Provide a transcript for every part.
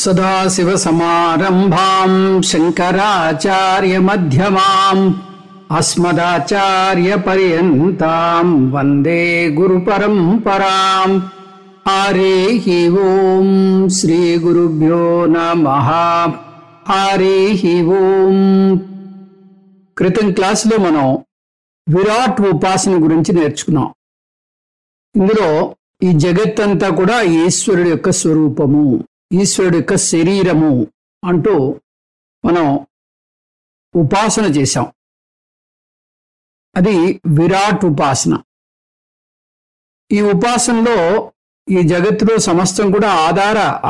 सदाशिवसमारम्भां शङ्कराचार्यमध्यमाम् अस्मदाचार्यपर्यन्तां वन्दे गुरुपरम्पराम्। हरिः ओं श्रीगुरुभ्यो नमः। हरिः ओं। క్రితం క్లాసులో మనం విరాట్ ఉపాసన గురించి నేర్చుకున్నాం. ఇందులో ఈ జగత్తంతా కూడా ఈశ్వరుడి యొక్క స్వరూపము, ఈశ్వరుడి యొక్క శరీరము అంటూ మనం ఉపాసన చేశాం. అది విరాట్ ఉపాసన. ఈ ఉపాసనలో ఈ జగత్తులో సమస్తం కూడా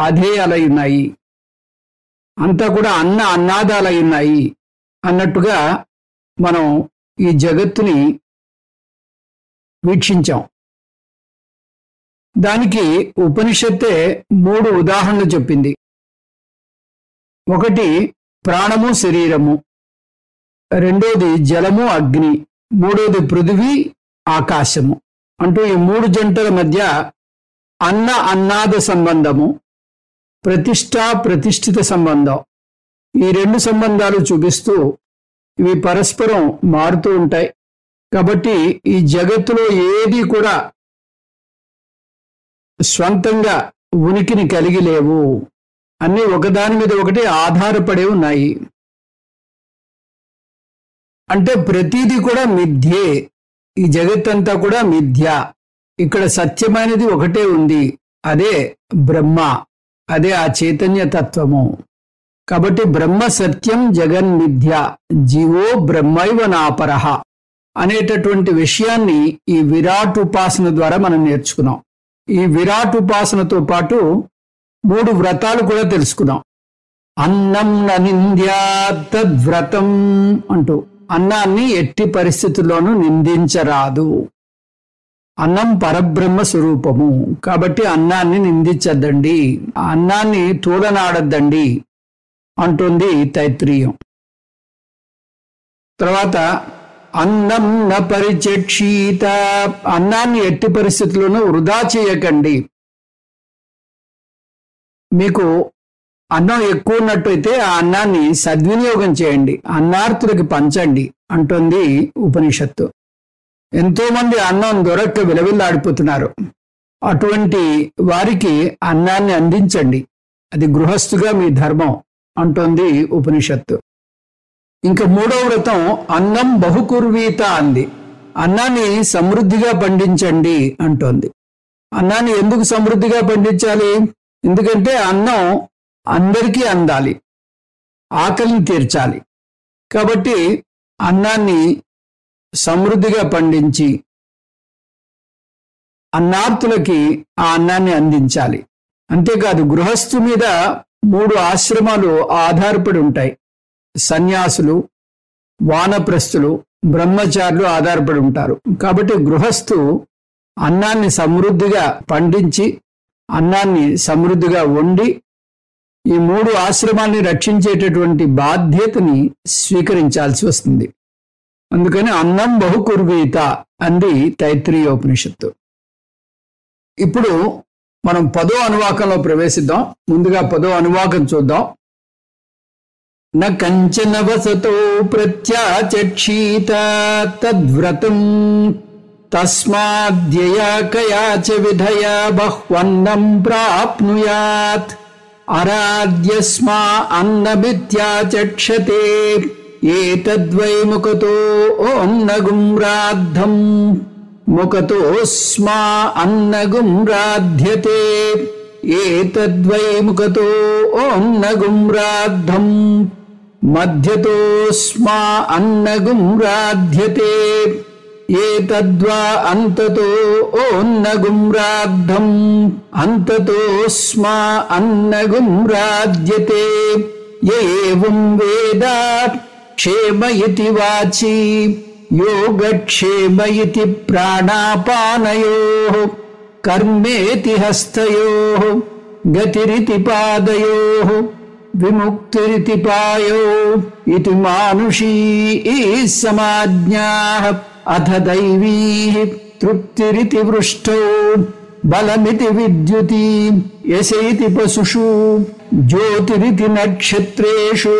ఆధేయాలై ఉన్నాయి, అంతా కూడా అన్నాదాలై ఉన్నాయి అన్నట్టుగా మనం ఈ జగత్తుని వీక్షించాం. దానికి ఉపనిషత్తే 3 ఉదాహరణలు చెప్పింది. ఒకటి ప్రాణము శరీరము, రెండోది జలము అగ్ని, మూడోది పృథివీ ఆకాశము అంటూ ఈ 3 జంటల మధ్య అన్నాద సంబంధము, ప్రతిష్ఠిత సంబంధం, ఈ 2 సంబంధాలు చూపిస్తూ ఇవి పరస్పరం మారుతూ ఉంటాయి. కాబట్టి ఈ జగత్తులో ఏది కూడా స్వంతంగా ఉనికిని కలిగి లేవు, అన్నీ ఒకదాని మీద ఒకటి ఆధారపడే ఉన్నాయి. అంటే ప్రతిదీ కూడా మిథ్యే, ఈ జగత్తంతా కూడా మిథ్య. ఇక్కడ సత్యమైనది ఒకటే ఉంది, అదే బ్రహ్మ, అదే ఆ చైతన్య తత్వము. కాబట్టి బ్రహ్మ సత్యం జగన్మిథ్య జీవో బ్రహ్మైవ నాపరః అనేటటువంటి విషయాన్ని ఈ విరాట్ ఉపాసన ద్వారా మనం నేర్చుకున్నాం. ఈ విరాట్ ఉపాసనతో పాటు 3 వ్రతాలు కూడా తెలుసుకున్నాం. అన్నం నింద్యా తద్వ్రతం అంటూ, అన్నాన్ని ఎట్టి పరిస్థితుల్లోనూ నిందించరాదు. అన్నం పరబ్రహ్మ స్వరూపము కాబట్టి అన్నాన్ని నిందించద్దండి, అన్నాన్ని తూలనాడద్దండి అంటుంది తైత్రీయం. తర్వాత అన్నం న పరిచక్షీత, అన్నాన్ని ఎట్టి పరిస్థితుల్లోనూ వృధా చేయకండి. మీకు అన్నం ఎక్కువ ఉన్నట్టయితే ఆ అన్నాన్ని సద్వినియోగం చేయండి, అన్నార్తులకి పంచండి అంటుంది ఉపనిషత్తు. ఎంతో మంది అన్నం దొరక్క విలవిల్లాడిపోతున్నారు, అటువంటి వారికి అన్నాన్ని అందించండి, అది గృహస్థుగా మీ ధర్మం అంటోంది ఉపనిషత్తు. ఇంకా 3వ వ్రతం అన్నం బహుకుర్వీత అంది, అన్నాన్ని సమృద్ధిగా పండించండి అంటోంది. అన్నాన్ని ఎందుకు సమృద్ధిగా పండించాలి? ఎందుకంటే అన్నం అందరికీ అందాలి, ఆకలిని తీర్చాలి. కాబట్టి అన్నాన్ని సమృద్ధిగా పండించి అన్నార్తులకి ఆ అన్నాన్ని అందించాలి. అంతేకాదు గృహస్థు మీద 3 ఆశ్రమాలు ఆధారపడి ఉంటాయి. సన్యాసులు, వానప్రస్థులు, బ్రహ్మచారులు ఆధారపడి ఉంటారు. కాబట్టి గృహస్థు అన్నాన్ని సమృద్ధిగా పండించి అన్నాన్ని సమృద్ధిగా వండి ఈ 3 ఆశ్రమాల్ని రక్షించేటటువంటి బాధ్యతని స్వీకరించాల్సి వస్తుంది. అందుకని అన్నం బహుకుర్వీత అంది తైత్రీయోపనిషత్తు. ఇప్పుడు మనం 10వ అనువాకంలో ప్రవేశిద్దాం. ముందుగా 10వ అనువాకం చూద్దాం. న కంచన వసతో ప్రత్యాచక్షీత తద్వ్రతం తస్మాద్యయా కయాచ విధయా బహ్వన్నం ప్రాప్నుయాత్ అరాధ్యస్మా అన్నమిత్యాచక్షతే ఏతద్వై ముఖతో ఓన్నగుమ్రాద్ధం ముఖతోస్మా అన్నగుమ్రాధ్యతే ఏతద్వై ముఖతో ఓన్నగుమ్రాద్ధం మధ్యతోస్మా అన్నగుమ్రాధ్యతే ఏతద్వా అంతతో ఓన్నగుమ్రాద్ధం అంతతోస్మా అన్నగుమ్రాధ్యతే ఏవం వేద క్షేమ ఇతి వాచి యోగక్షేమ ఇతి ప్రాణాపానయోః కర్మేతి హస్తయోః గతిరితి పాదయోః విముక్తిరితి పాయో ఇతి మానుషీ సమాజ్ఞాః అథ దైవీ తృప్తిరితి వృష్టౌ బలమితి విద్యుతి యశైతి పశుషు జ్యోతిరితి నక్షత్రేషు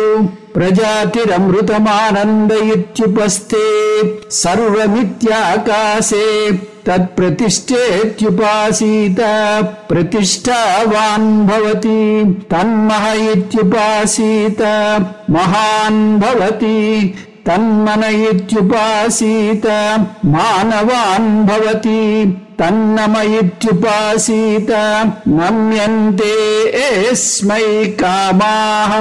ప్రజాతిరమృతమానంద ఇత్యుపస్థే సర్వమిత్యాకాశే తత్ప్రతిష్ఠేత్యుపాసీత ప్రతిష్ఠావాన్ భవతి తన్మహ ఇత్యుపాసీత మహాన్ భవతి తన్మన ఇత్యుపాసీత మానవాన్ భవతి తన్నమ ఇత్యుపాసీత నమ్యంతే ఏస్మై కామాః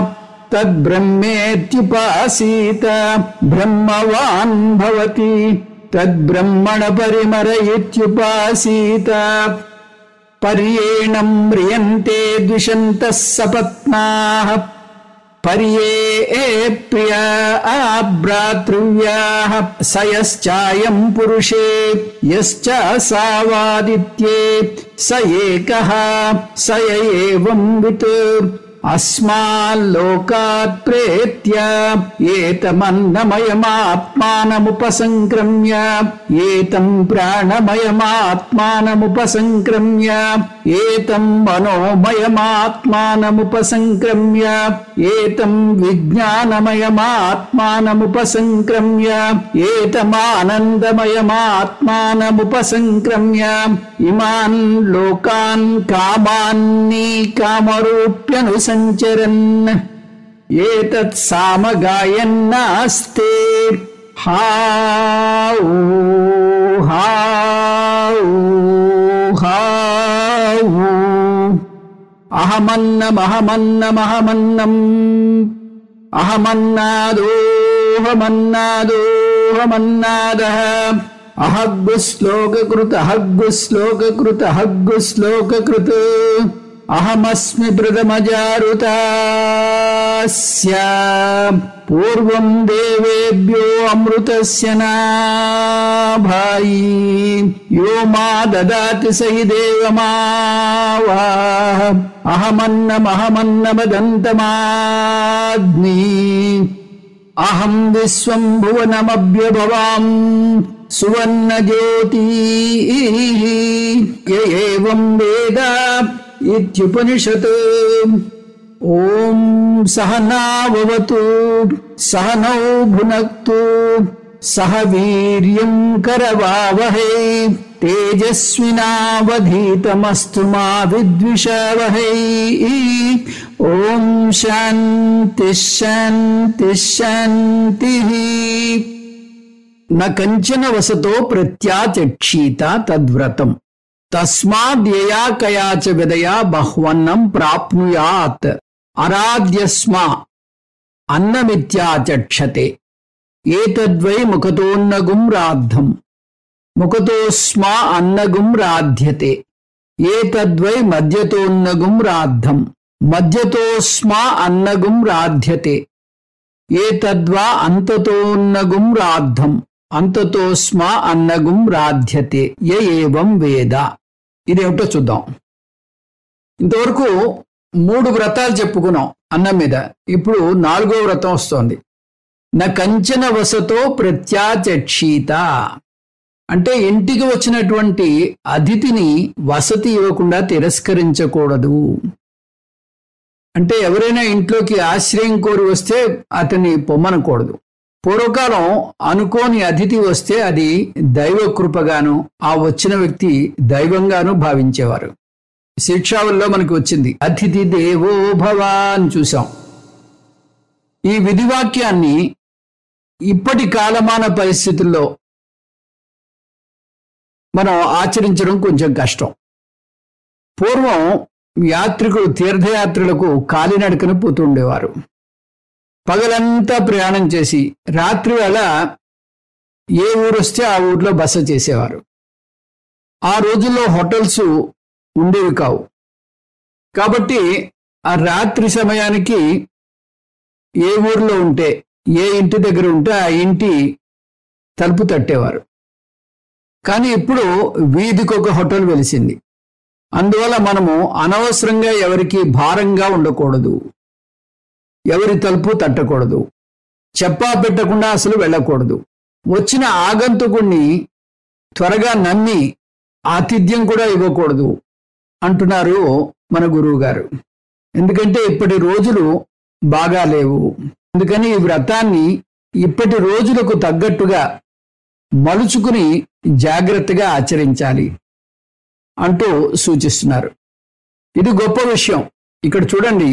తద్బ్రహ్మేత్యుపాసీత బ్రహ్మవాన్ భవతి తద్బ్రహ్మణ పరిమర ఇత్యుపాసీత పర్యేణం మ్రియంతే ద్విషంతః సపత్నాః పర్యే ప్రియ భ్రాతృవ్యాః సయశ్చాయం పురుషే యశ్చ సావాదిత్యే స ఏకః స ఏవం విత్ అస్మాల్లోకాత్ ప్రేత్య ఏతమన్నమయమాత్మానముపసంక్రమ్య ఏతం ప్రాణమయమాత్మానముపసంక్రమ్య ఏతం మనోమయమాత్మానముపసంక్రమ్య ఏతం విజ్ఞానమయమాత్మానముపసంక్రమ్య ఏతమానందమయమాత్మానముపసంక్రమ్య ఇమాన్ లోకాన్ కామాన్ని కామరూప్యనుసంచరన్ ఏతత్ సామగాయన్నాస్తే హాఊ హాఊ హాఊ అహమన్నమహమన్నమహమన్నం అహమన్నాదోహమన్నాదోహమన్నాదః అహగ్గుశ్లోకకృత అహగ్గుశ్లోకకృత అహగ్గుశ్లోకకృత్ అహమస్మి ప్రథమజారుతాస్య పూర్వం దేవేభ్యో అమృతస్య నాభాయి యో మా దదాతి స హి దేవమావాహ అహమన్నమహమన్నమదంతమాగ్ని అహం విశ్వం భువనమభ్యభవాం సువర్ణ జ్యోతి ఏవం వేద ఇత్యుపనిషత్. ఓం సహనావతు సహనౌ భునక్తు సహ వీర్యం కరవావహై తేజస్వినావధీతమస్తు మా విద్విషావహై. ఓం శాంతి శాంతి శాంతి. న కంచన వసతో ప్రత్యాచక్షీత తద్వ్రతం తస్మాద్యయా కయాచ విదయా బహ్వన్నం ప్రాప్నుయాత్ అరాధ్యస్మా అన్నమిత్యాచక్షతే ఏతద్వై ముఖతోన్నగుం రాద్ధం ముఖతోస్మా అన్నగుం రాధ్యతే ఏతద్వై మధ్యతోన్నగుం రాద్ధం మధ్యతోస్మా అన్నగుం రాధ్యతే ఏతద్వా అంతతోన్నగుం రాద్ధం అంతతోస్మా అన్నగుం రాధ్యతే య ఏవం వేద. ఇదేమిటో చూద్దాం. ఇంతవరకు 3 వ్రతాలు చెప్పుకున్నాం అన్నం మీద. ఇప్పుడు 4వ వ్రతం వస్తోంది. న కంచన వసతో ప్రత్యాచక్షీత అంటే ఇంటికి వచ్చినటువంటి అతిథిని వసతి ఇవ్వకుండా తిరస్కరించకూడదు. అంటే ఎవరైనా ఇంట్లోకి ఆశ్రయం కోరి వస్తే అతన్ని పొమ్మనకూడదు. పూర్వకాలం అనుకోని అతిథి వస్తే అది దైవ కృపగాను ఆ వచ్చిన వ్యక్తి దైవంగాను భావించేవారు. శిక్షావుల్లో మనకి వచ్చింది అతిథి దేవో భవ అని చూసాం. ఈ విధివాక్యాన్ని ఇప్పటి కాలమాన పరిస్థితుల్లో మనం ఆచరించడం కొంచెం కష్టం. పూర్వం యాత్రికులు తీర్థయాత్రలకు కాలినడకన పోతుండేవారు. పగలంతా ప్రయాణం చేసి రాత్రి వేళ ఏ ఊరు వస్తే ఆ ఊర్లో బస చేసేవారు. ఆ రోజుల్లో హోటల్స్ ఉండేవి కావు. కాబట్టి ఆ రాత్రి సమయానికి ఏ ఊర్లో ఉంటే ఏ ఇంటి దగ్గర ఉంటే ఆ ఇంటి తలుపు తట్టేవారు. కానీ ఇప్పుడు వీధికి ఒక హోటల్ వెలిసింది. అందువల్ల మనము అనవసరంగా ఎవరికి భారంగా ఉండకూడదు, ఎవరి తలుపు తట్టకూడదు, చెప్పా పెట్టకుండా అసలు వెళ్ళకూడదు. వచ్చిన ఆగంతుకుణ్ణి త్వరగా నమ్మి ఆతిథ్యం కూడా ఇవ్వకూడదు అంటున్నారు మన గురువు గారు. ఎందుకంటే ఇప్పటి రోజులు బాగా లేవు. అందుకని ఈ వ్రతాన్ని ఇప్పటి రోజులకు తగ్గట్టుగా మలుచుకుని జాగ్రత్తగా ఆచరించాలి అంటూ సూచిస్తున్నారు. ఇది గొప్ప విషయం. ఇక్కడ చూడండి,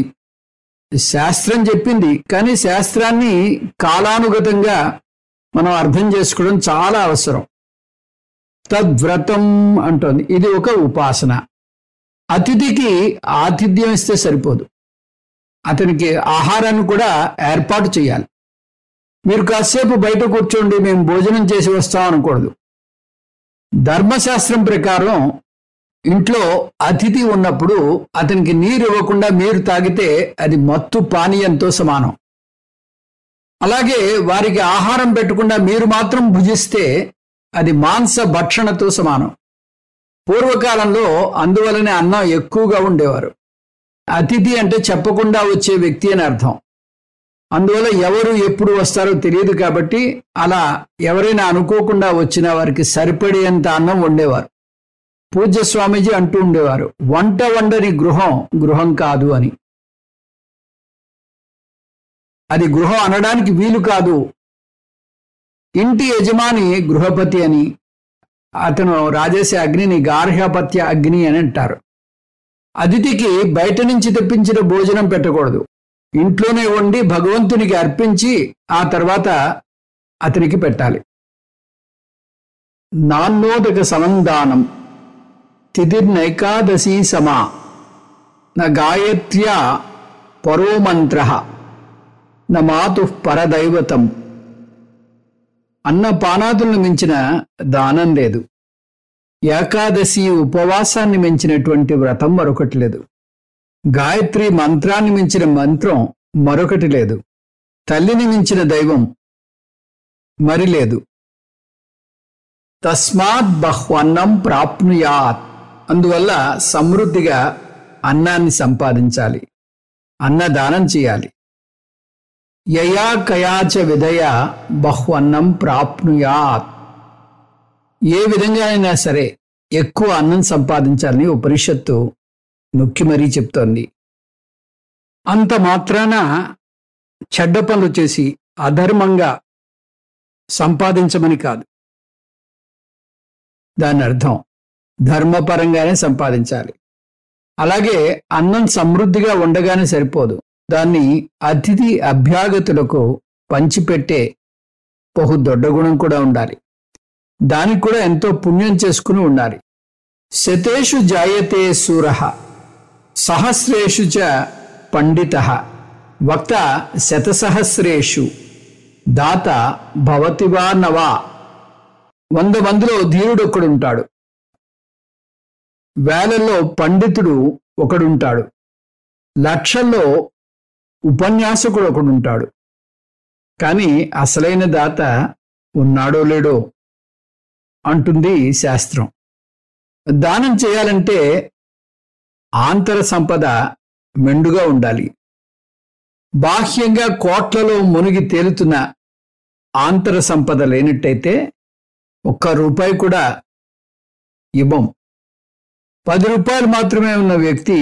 శాస్త్రం చెప్పింది, కానీ శాస్త్రాన్ని కాలానుగతంగా మనం అర్థం చేసుకోవడం చాలా అవసరం. తద్వ్రతం అంటోంది. ఇది ఒక ఉపాసన. అతిథికి ఆతిథ్యం ఇస్తే సరిపోదు, అతనికి ఆహారాన్ని కూడా ఏర్పాటు చేయాలి. మీరు కాసేపు బయట కూర్చోండి, మేము భోజనం చేసి వస్తాం అనకూడదు. ధర్మశాస్త్రం ప్రకారం ఇంట్లో అతిథి ఉన్నప్పుడు అతనికి నీరు ఇవ్వకుండా మీరు తాగితే అది మత్తు పానీయంతో సమానం. అలాగే వారికి ఆహారం పెట్టకుండా మీరు మాత్రం భుజిస్తే అది మాంస భక్షణతో సమానం. పూర్వకాలంలో అందువలనే అన్నం ఎక్కువగా ఉండేవారు. అతిథి అంటే చెప్పకుండా వచ్చే వ్యక్తి అని అర్థం. అందువల్ల ఎవరు ఎప్పుడు వస్తారో తెలియదు కాబట్టి అలా ఎవరైనా అనుకోకుండా వచ్చినా వారికి సరిపడేంత అన్నం వండేవారు. పూజ్య స్వామీజీ అంటూ ఉండేవారు, వంట వండని గృహం గృహం కాదు అని. అది గృహం అనడానికి వీలు కాదు. ఇంటి యజమాని గృహపతి అని, అతను రాజేసే అగ్నిని గార్హపత్య అగ్ని అని అంటారు. అతిథికి బయట నుంచి తెప్పించిన భోజనం పెట్టకూడదు. ఇంట్లోనే వండి భగవంతునికి అర్పించి ఆ తర్వాత అతనికి పెట్టాలి. నాన్నోదక సమందానం తిథిర్నైకాదశీ సమా న గాయత్ర్యా పరో మంత్ర న మాతు పరదైవతం. అన్నపానాదులను మించిన దానం లేదు. ఏకాదశి ఉపవాసాన్ని మించినటువంటి వ్రతం మరొకటి లేదు. గాయత్రి మంత్రాన్ని మించిన మంత్రం మరొకటి లేదు. తల్లిని మించిన దైవం మరి లేదు. తస్మాత్ బహ్వన్నం ప్రాప్నుయాత్. అందువల్ల సమృద్ధిగా అన్నాన్ని సంపాదించాలి, అన్నదానం చేయాలి. యయా కయాచ విధయ బహ్వన్నం ప్రాప్నుయాత్. ఏ విధంగా అయినా సరే ఎక్కువ అన్నం సంపాదించాలని ఉపనిషత్తు నొక్కి మరీ చెప్తోంది. అంత మాత్రాన చెడ్డ పనులు చేసి అధర్మంగా సంపాదించమని కాదు. దాని అర్థం ధర్మపరంగానే సంపాదించాలి. అలాగే అన్నం సమృద్ధిగా ఉండగానే సరిపోదు, దాన్ని అతిథి అభ్యాగతులకు పంచిపెట్టే బహుదొడ్డ గుణం కూడా ఉండాలి. దానికి కూడా ఎంతో పుణ్యం చేసుకుని ఉండాలి. శతేషు జాయతే శూరః సహస్రేషు చ పండితః వక్త శతసహస్రేషు దాత భవతి వా నవా. 100 మందిలో ధీరుడు ఒకడుంటాడు, వేలల్లో పండితుడు ఒకడుంటాడు, లక్షల్లో ఉపన్యాసకుడు ఒకడుంటాడు. కానీ అసలైన దాత ఉన్నాడో లేడో అంటుంది శాస్త్రం. దానం చేయాలంటే ఆంతర సంపద మెండుగా ఉండాలి. బాహ్యంగా కోట్లలో మునిగి తేలుతున్న ఆంతర సంపద లేనట్టయితే ₹1 కూడా ఇవ్వం. 10 రూపాయలు మాత్రమే ఉన్న వ్యక్తి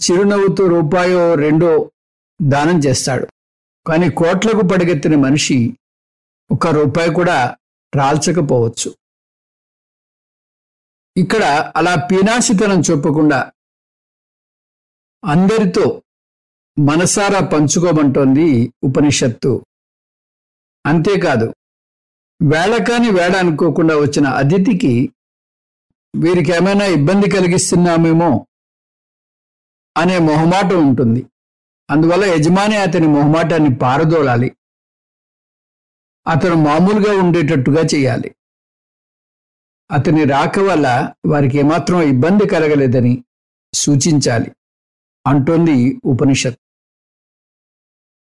చిరునవ్వుతో ₹2 దానం చేస్తాడు. కానీ కోట్లకు పడిగెత్తిన మనిషి ₹1 కూడా రాల్చకపోవచ్చు. ఇక్కడ అలా పీనాసితనం చూపకుండా అందరితో మనసారా పంచుకోమంటోంది ఉపనిషత్తు. అంతేకాదు, వేళకాని వేళ అనుకోకుండా వచ్చిన అతిథికి వీరికి ఏమైనా ఇబ్బంది కలిగిస్తున్నామేమో అనే మొహమాటం ఉంటుంది. అందువల్ల యజమాని అతని మొహమాటాన్ని పారదోలాలి. అతను మామూలుగా ఉండేటట్టుగా చేయాలి. అతని రాక వల్ల వారికి ఏమాత్రం ఇబ్బంది కలగలేదని సూచించాలి అంటోంది ఉపనిషత్.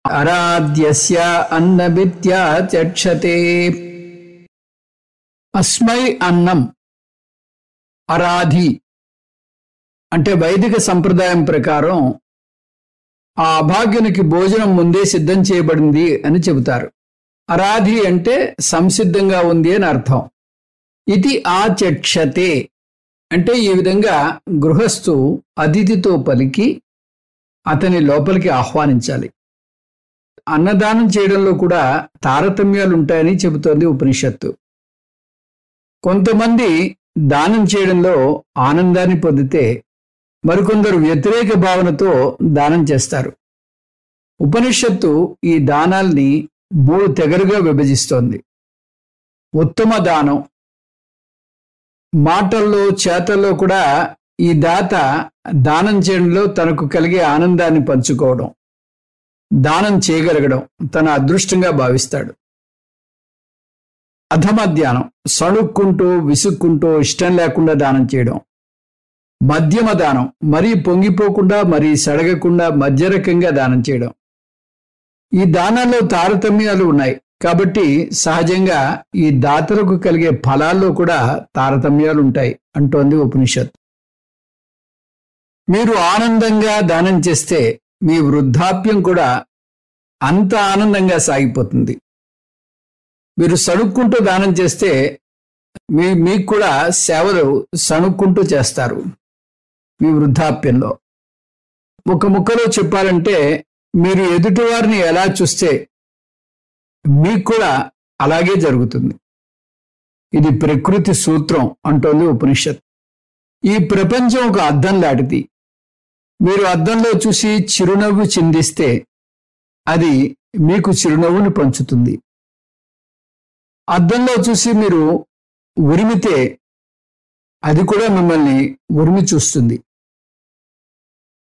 అరాధ్యస్య అన్నభిత్యా చక్షతే. అస్మై అన్నం అరాధి అంటే వైదిక సంప్రదాయం ప్రకారం ఆ అభాగ్యునికి భోజనం ముందే సిద్ధం చేయబడింది అని చెబుతారు. అరాధి అంటే సంసిద్ధంగా ఉంది అని అర్థం. ఇది ఆచక్షతే అంటే ఈ విధంగా గృహస్థు అతిథితో పలికి అతని లోపలికి ఆహ్వానించాలి. అన్నదానం చేయడంలో కూడా తారతమ్యాలు ఉంటాయని చెబుతోంది ఉపనిషత్తు. కొంతమంది దానం చేయడంలో ఆనందాన్ని పొందితే మరికొందరు వ్యతిరేక భావనతో దానం చేస్తారు. ఉపనిషత్తు ఈ దానాల్ని 3 తెగలుగా విభజిస్తోంది. ఉత్తమ దానం. మాటల్లో చేతల్లో కూడా ఈ దాత దానం చేయడంలో తనకు కలిగే ఆనందాన్ని పంచుకోవడం, దానం చేయగలగడం తన అదృష్టంగా భావిస్తాడు. అధమ ధ్యానం. సణుక్కుంటూ విసుక్కుంటూ ఇష్టం లేకుండా దానం చేయడం. మధ్యమ దానం. మరీ పొంగిపోకుండా మరీ సడగకుండా మధ్య రకంగా దానం చేయడం. ఈ దానాల్లో తారతమ్యాలు ఉన్నాయి కాబట్టి సహజంగా ఈ దాతలకు కలిగే ఫలాల్లో కూడా తారతమ్యాలు ఉంటాయి అంటోంది ఉపనిషత్. మీరు ఆనందంగా దానం చేస్తే మీ వృద్ధాప్యం కూడా అంత ఆనందంగా సాగిపోతుంది. మీరు సణుక్కుంటూ దానం చేస్తే మీకు కూడా సేవలు సణుక్కుంటూ చేస్తారు మీ వృద్ధాప్యంలో. ఒక ముక్కలో చెప్పాలంటే మీరు ఎదుటివారిని ఎలా చూస్తే మీకు కూడా అలాగే జరుగుతుంది. ఇది ప్రకృతి సూత్రం అంటోంది ఉపనిషత్. ఈ ప్రపంచం ఒక అద్దం లాంటిది. మీరు అద్దంలో చూసి చిరునవ్వు చిందిస్తే అది మీకు చిరునవ్వుని పంచుతుంది. అద్దంలో చూసి మీరు ఉరిమితే అది కూడా మిమ్మల్ని ఉరిమి చూస్తుంది.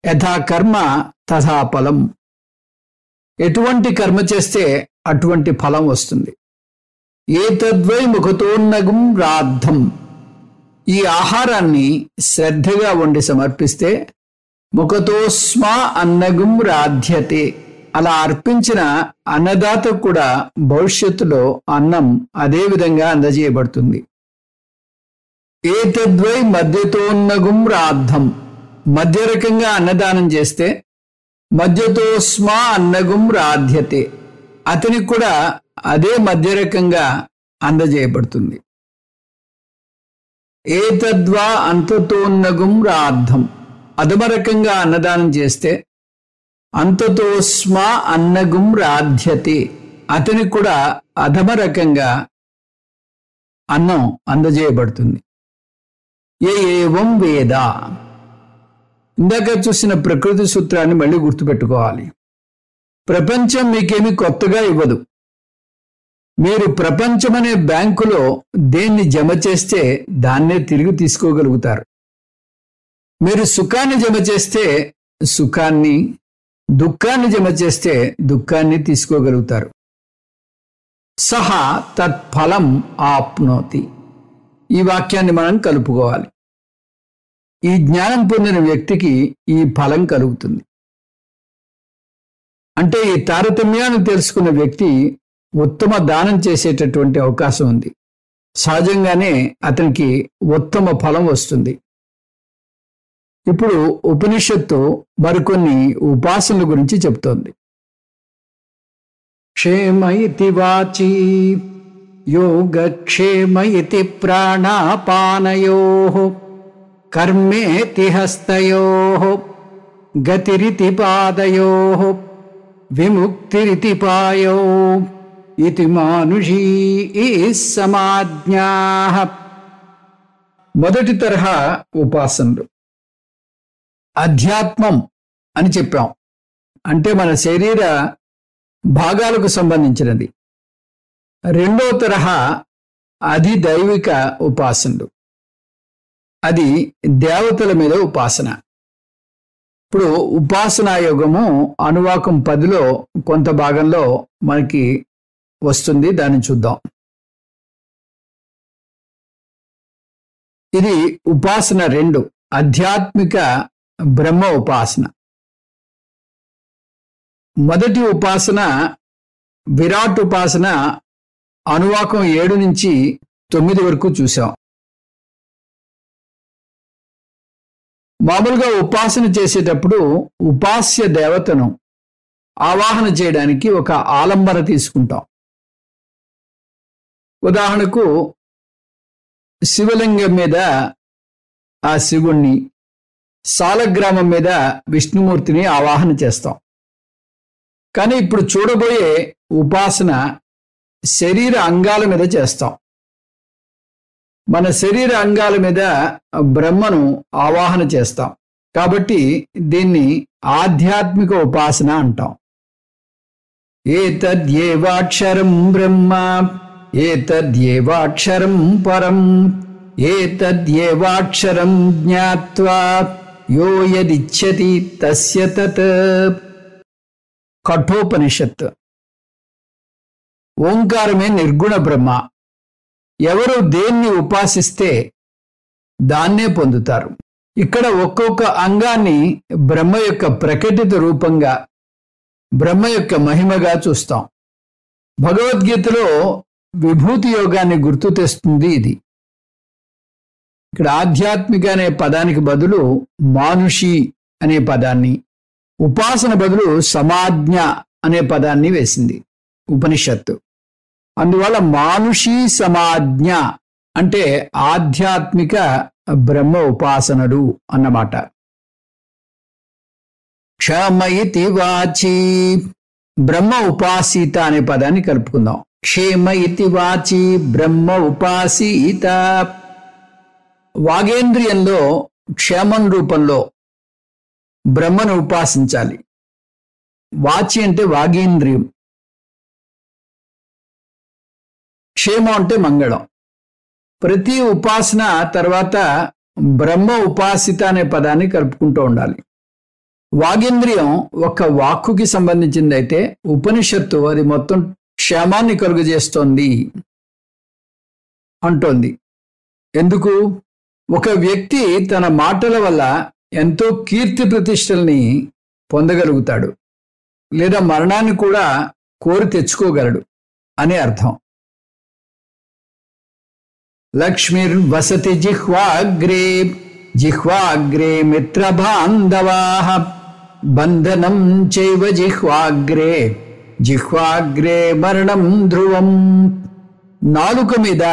యథా కర్మ తథా ఫలం. ఎటువంటి కర్మ చేస్తే అటువంటి ఫలం వస్తుంది. ఏతద్వై ముఖతోన్నగం రాద్ధం. ఈ ఆహారాన్ని శ్రద్ధగా వండి సమర్పిస్తే ముఖతోస్మా అన్నగం రాధ్యతే. అలా అర్పించిన అన్నదాతకు కూడా భవిష్యత్తులో అన్నం అదే విధంగా అందజేయబడుతుంది. ఏతద్వై మధ్యతోన్నగం రాద్ధం. మధ్య రకంగా అన్నదానం చేస్తే మధ్యతోస్మా అన్నగం రాధ్యతే. అతనికి కూడా అదే మధ్య రకంగా అందజేయబడుతుంది. ఏతద్వా అంతతోన్నగం రాద్ధం. అధమ రకంగా అన్నదానం చేస్తే అంతతోస్మా అన్నగం రాధ్యతే. అతనికి కూడా అధమ రకంగా అన్నం అందజేయబడుతుంది. ఏవం వేద. ఇందాక చూసిన ప్రకృతి సూత్రాన్ని మళ్ళీ గుర్తుపెట్టుకోవాలి. ప్రపంచం మీకేమీ కొత్తగా ఇవ్వదు. మీరు ప్రపంచమనే బ్యాంకులో దేన్ని జమ చేస్తే దాన్నే తిరిగి తీసుకోగలుగుతారు. మీరు సుఖాన్ని జమ చేస్తే సుఖాన్ని, దుఃఖాన్ని జమ చేస్తే దుఃఖాన్ని తీసుకోగలుగుతారు. సహా తత్ఫలం ఆప్నోతి. ఈ వాక్యాన్ని మనం కలుపుకోవాలి. ఈ జ్ఞానం పొందిన వ్యక్తికి ఈ ఫలం కలుగుతుంది. అంటే ఈ తారతమ్యాన్ని తెలుసుకున్న వ్యక్తి ఉత్తమ దానం చేసేటటువంటి అవకాశం ఉంది. సహజంగానే అతనికి ఉత్తమ ఫలం వస్తుంది. ఇప్పుడు ఉపనిషత్తు మరికొన్ని ఉపాసనల గురించి చెప్తోంది. క్షేమ ఇతి వాచి యోగక్షేమ ఇతి ప్రాణాపానయోః కర్మేతి హస్తయోః గతిరితి పాదయోః విముక్తిరితి పాయో ఇతి మానుషీ సమాజ్ఞాః. మొదటి తరహా ఉపాసనలు అధ్యాత్మం అని చెప్పాం. అంటే మన శరీర భాగాలకు సంబంధించినది. రెండో తరహా అధిదైవిక ఉపాసనలు. అది దేవతల మీద ఉపాసన. ఇప్పుడు ఉపాసనా యోగము అనువాకం 10లో కొంత భాగంలో మనకి వస్తుంది. దాన్ని చూద్దాం. ఇది ఉపాసన 2, ఆధ్యాత్మిక బ్రహ్మ ఉపాసన. మొదటి ఉపాసన విరాట్ ఉపాసన అనువాకం 7 నుంచి 9 వరకు చూసాం. మామూలుగా ఉపాసన చేసేటప్పుడు ఉపాస్య దేవతను ఆవాహన చేయడానికి ఒక ఆలంబన తీసుకుంటాం. ఉదాహరణకు శివలింగం మీద ఆ శివుణ్ణి, సాలగ్రామం మీద విష్ణుమూర్తిని ఆవాహన చేస్తాం. కానీ ఇప్పుడు చూడబోయే ఉపాసన శరీర అంగాల మీద చేస్తాం. మన శరీర అంగాల మీద బ్రహ్మను ఆవాహన చేస్తాం. కాబట్టి దీన్ని ఆధ్యాత్మిక ఉపాసన అంటాం. ఏతద్యేవాక్షరం బ్రహ్మ ఏతద్యేవాక్షరం పరం ఏతద్యేవాక్షరం జ్ఞాత్వా యో యదిచ్ఛతి తస్య తత్. కఠోపనిషత్. ఓంకారమే నిర్గుణ బ్రహ్మ. ఎవరు దేన్ని ఉపాసిస్తే దాన్నే పొందుతారు. ఇక్కడ ఒక్కొక్క అంగాన్ని బ్రహ్మ యొక్క ప్రకటిత రూపంగా, బ్రహ్మ యొక్క మహిమగా చూస్తాం. భగవద్గీతలో విభూతి యోగాన్ని గుర్తు తెస్తుంది ఇది. ఇక్కడ ఆధ్యాత్మిక అనే పదానికి బదులు మానుషి అనే పదాన్ని, ఉపాసన బదులు సమాజ్ఞ అనే పదాన్ని వేసింది ఉపనిషత్తు. అందువల్ల మానుషి సమాజ్ఞ అంటే ఆధ్యాత్మిక బ్రహ్మ ఉపాసనలు అన్నమాట. క్షమయితి వాచి, బ్రహ్మ ఉపాసీత అనే పదాన్ని కలుపుకుందాం. క్షేమయితి వాచి బ్రహ్మ ఉపాసీత. వాగేంద్రియంలో క్షేమం రూపంలో బ్రహ్మను ఉపాసించాలి. వాచి అంటే వాగేంద్రియం, క్షేమం అంటే మంగళం. ప్రతి ఉపాసన తర్వాత బ్రహ్మ ఉపాసిత అనే పదాన్ని కలుపుకుంటూ ఉండాలి. వాగేంద్రియం ఒక వాక్కుకి సంబంధించిందైతే ఉపనిషత్తు అది మొత్తం క్షేమాన్ని కలుగజేస్తోంది అంటోంది. ఎందుకు? ఒక వ్యక్తి తన మాటల వల్ల ఎంతో కీర్తి ప్రతిష్టల్ని పొందగలుగుతాడు, లేదా మరణాన్ని కూడా కోరి తెచ్చుకోగలడు అనే అర్థం. లక్ష్మిర్వసతి జిహ్వాగ్రే జిహ్వాగ్రే మిత్రబాంధవాః బంధనం చైవ జిహ్వాగ్రే జిహ్వాగ్రే మరణం ధ్రువం. నాలుక మీద